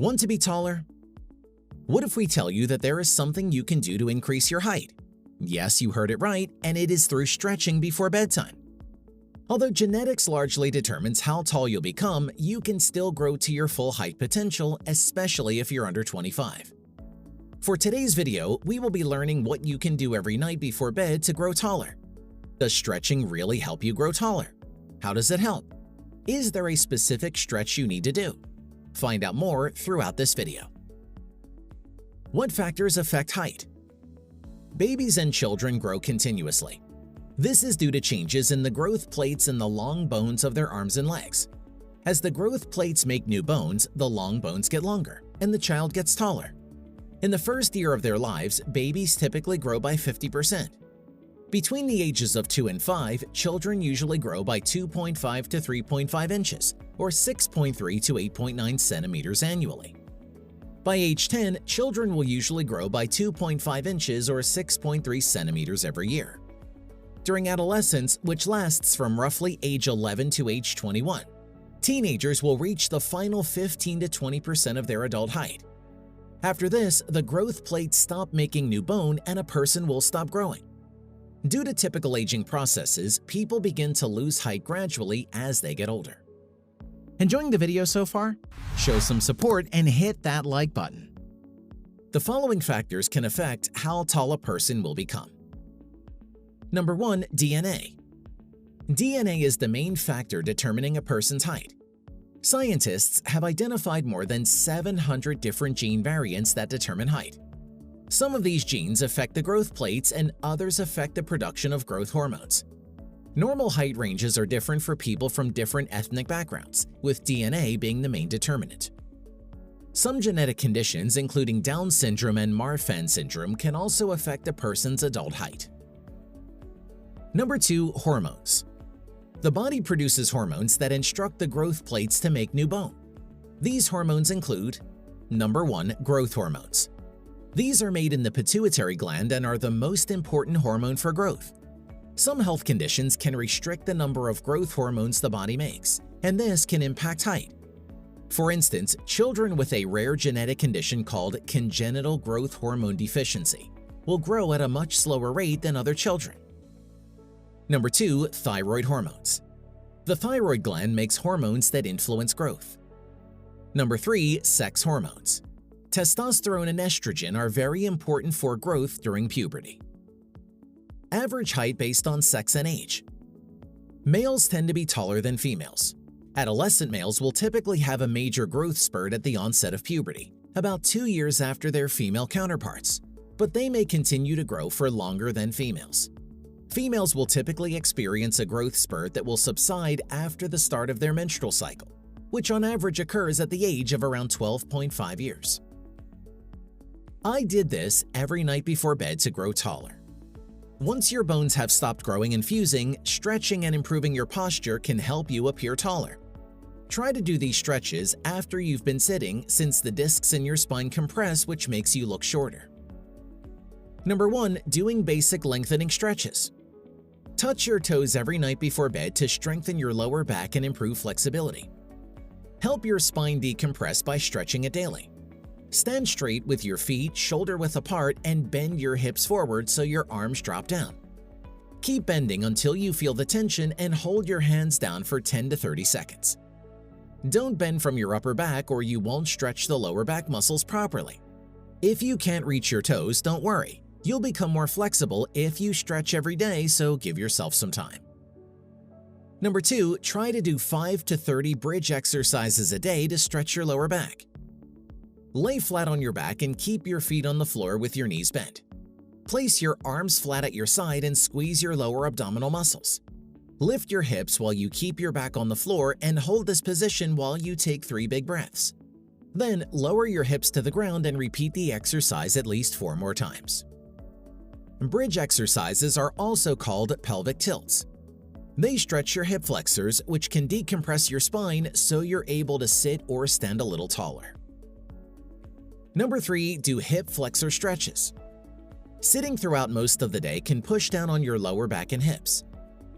Want to be taller? What if we tell you that there is something you can do to increase your height? Yes, you heard it right, and it is through stretching before bedtime. Although genetics largely determines how tall you'll become, you can still grow to your full height potential, especially if you're under 25. For today's video, we will be learning what you can do every night before bed to grow taller. Does stretching really help you grow taller? How does it help? Is there a specific stretch you need to do? Find out more throughout this video. What factors affect height? Babies and children grow continuously. This is due to changes in the growth plates in the long bones of their arms and legs. As the growth plates make new bones, the long bones get longer, and the child gets taller. In the first year of their lives, babies typically grow by 50%. Between the ages of 2 and 5, children usually grow by 2.5 to 3.5 inches, or 6.3 to 8.9 centimeters annually. By age 10, children will usually grow by 2.5 inches or 6.3 centimeters every year. During adolescence, which lasts from roughly age 11 to age 21, teenagers will reach the final 15 to 20% of their adult height. After this, the growth plates stop making new bone and a person will stop growing. Due to typical aging processes, people begin to lose height gradually as they get older. Enjoying the video so far? Show some support and hit that like button. The following factors can affect how tall a person will become. Number 1. DNA. DNA is the main factor determining a person's height. Scientists have identified more than 700 different gene variants that determine height. Some of these genes affect the growth plates and others affect the production of growth hormones. Normal height ranges are different for people from different ethnic backgrounds, with DNA being the main determinant. Some genetic conditions, including Down syndrome and Marfan syndrome, can also affect a person's adult height. Number 2. Hormones. The body produces hormones that instruct the growth plates to make new bone. These hormones include: Number 1. Growth hormones. These are made in the pituitary gland and are the most important hormone for growth. Some health conditions can restrict the number of growth hormones the body makes, and this can impact height. For instance, children with a rare genetic condition called congenital growth hormone deficiency will grow at a much slower rate than other children. Number 2. Thyroid hormones. The thyroid gland makes hormones that influence growth. Number 3. Sex hormones. Testosterone and estrogen are very important for growth during puberty. Average height based on sex and age. Males tend to be taller than females. Adolescent males will typically have a major growth spurt at the onset of puberty, about 2 years after their female counterparts, but they may continue to grow for longer than females. Females will typically experience a growth spurt that will subside after the start of their menstrual cycle, which on average occurs at the age of around 12.5 years. I did this every night before bed to grow taller. Once your bones have stopped growing and fusing, stretching and improving your posture can help you appear taller. Try to do these stretches after you've been sitting, since the discs in your spine compress, which makes you look shorter. Number 1. Doing basic lengthening stretches. Touch your toes every night before bed to strengthen your lower back and improve flexibility. Help your spine decompress by stretching it daily. Stand straight with your feet shoulder-width apart and bend your hips forward so your arms drop down. Keep bending until you feel the tension and hold your hands down for 10 to 30 seconds. Don't bend from your upper back or you won't stretch the lower back muscles properly. If you can't reach your toes, don't worry. You'll become more flexible if you stretch every day, so give yourself some time. Number 2. Try to do 5 to 30 bridge exercises a day to stretch your lower back. Lay flat on your back and keep your feet on the floor with your knees bent. Place your arms flat at your side and squeeze your lower abdominal muscles. Lift your hips while you keep your back on the floor and hold this position while you take 3 big breaths. Then lower your hips to the ground and repeat the exercise at least 4 more times. Bridge exercises are also called pelvic tilts. They stretch your hip flexors, which can decompress your spine so you're able to sit or stand a little taller. Number 3. Do hip flexor stretches. Sitting throughout most of the day can push down on your lower back and hips.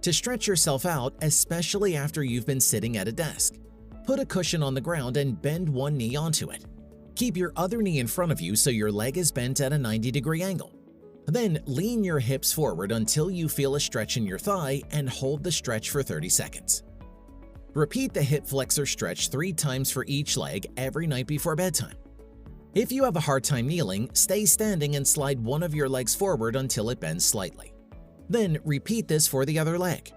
To stretch yourself out, especially after you've been sitting at a desk, put a cushion on the ground and bend one knee onto it. Keep your other knee in front of you so your leg is bent at a 90-degree angle. Then lean your hips forward until you feel a stretch in your thigh and hold the stretch for 30 seconds. Repeat the hip flexor stretch 3 times for each leg every night before bedtime. If you have a hard time kneeling, stay standing and slide one of your legs forward until it bends slightly. Then repeat this for the other leg.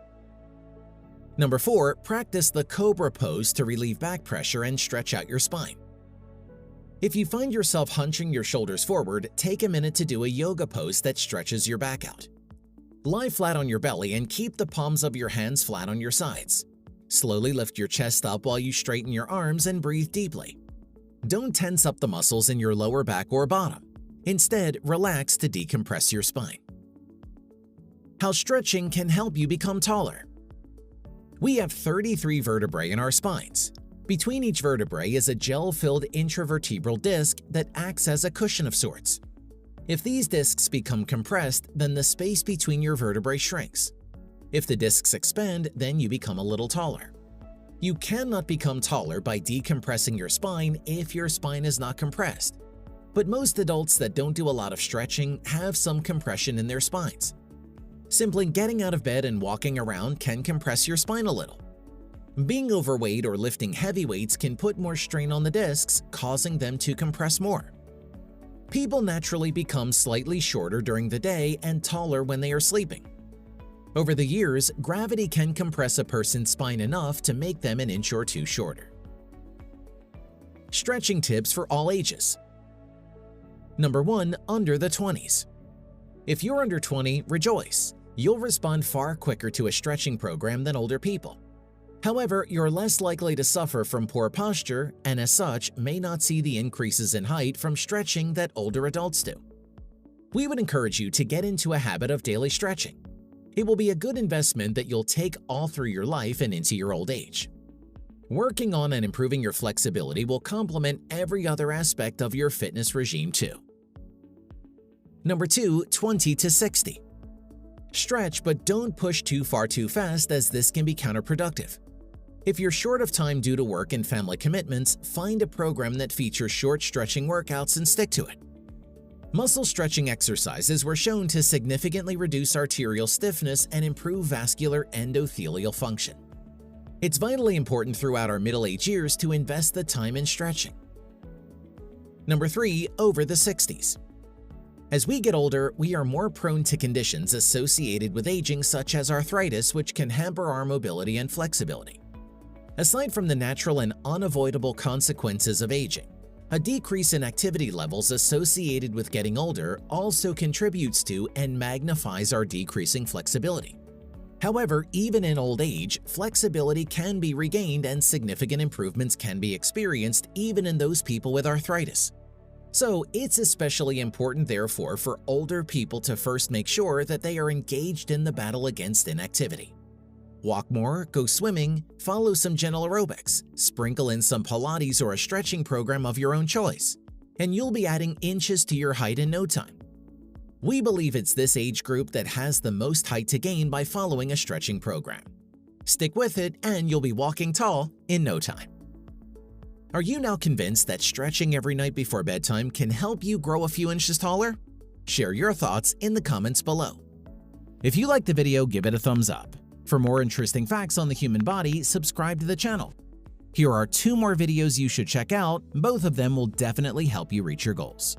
Number 4, practice the cobra pose to relieve back pressure and stretch out your spine. If you find yourself hunching your shoulders forward, take a minute to do a yoga pose that stretches your back out. Lie flat on your belly and keep the palms of your hands flat on your sides. Slowly lift your chest up while you straighten your arms and breathe deeply. Don't tense up the muscles in your lower back or bottom. Instead, relax to decompress your spine. How stretching can help you become taller. We have 33 vertebrae in our spines. Between each vertebrae is a gel-filled intravertebral disc that acts as a cushion of sorts. If these discs become compressed, then the space between your vertebrae shrinks. If the discs expand, then you become a little taller. You cannot become taller by decompressing your spine if your spine is not compressed. But most adults that don't do a lot of stretching have some compression in their spines. Simply getting out of bed and walking around can compress your spine a little. Being overweight or lifting heavy weights can put more strain on the discs, causing them to compress more. People naturally become slightly shorter during the day and taller when they are sleeping. Over the years, gravity can compress a person's spine enough to make them an inch or two shorter. Stretching tips for all ages. Number 1. Under the 20s. If you're under 20, rejoice. You'll respond far quicker to a stretching program than older people. However, you're less likely to suffer from poor posture and as such may not see the increases in height from stretching that older adults do. We would encourage you to get into a habit of daily stretching. It will be a good investment that you'll take all through your life and into your old age. Working on and improving your flexibility will complement every other aspect of your fitness regime too. Number 2. 20 to 60. Stretch, but don't push too far too fast, as this can be counterproductive. If you're short of time due to work and family commitments, find a program that features short stretching workouts and stick to it. Muscle stretching exercises were shown to significantly reduce arterial stiffness and improve vascular endothelial function. It's vitally important throughout our middle-aged years to invest the time in stretching. Number 3. Over the 60s. As we get older, we are more prone to conditions associated with aging such as arthritis, which can hamper our mobility and flexibility. Aside from the natural and unavoidable consequences of aging, a decrease in activity levels associated with getting older also contributes to and magnifies our decreasing flexibility. However, even in old age, flexibility can be regained and significant improvements can be experienced even in those people with arthritis. So it's especially important, therefore, for older people to first make sure that they are engaged in the battle against inactivity. Walk more, go swimming, follow some gentle aerobics, sprinkle in some Pilates or a stretching program of your own choice, and you'll be adding inches to your height in no time. We believe it's this age group that has the most height to gain by following a stretching program. Stick with it and you'll be walking tall in no time. Are you now convinced that stretching every night before bedtime can help you grow a few inches taller? Share your thoughts in the comments below. If you liked the video, give it a thumbs up. For more interesting facts on the human body, subscribe to the channel. Here are 2 more videos you should check out. Both of them will definitely help you reach your goals.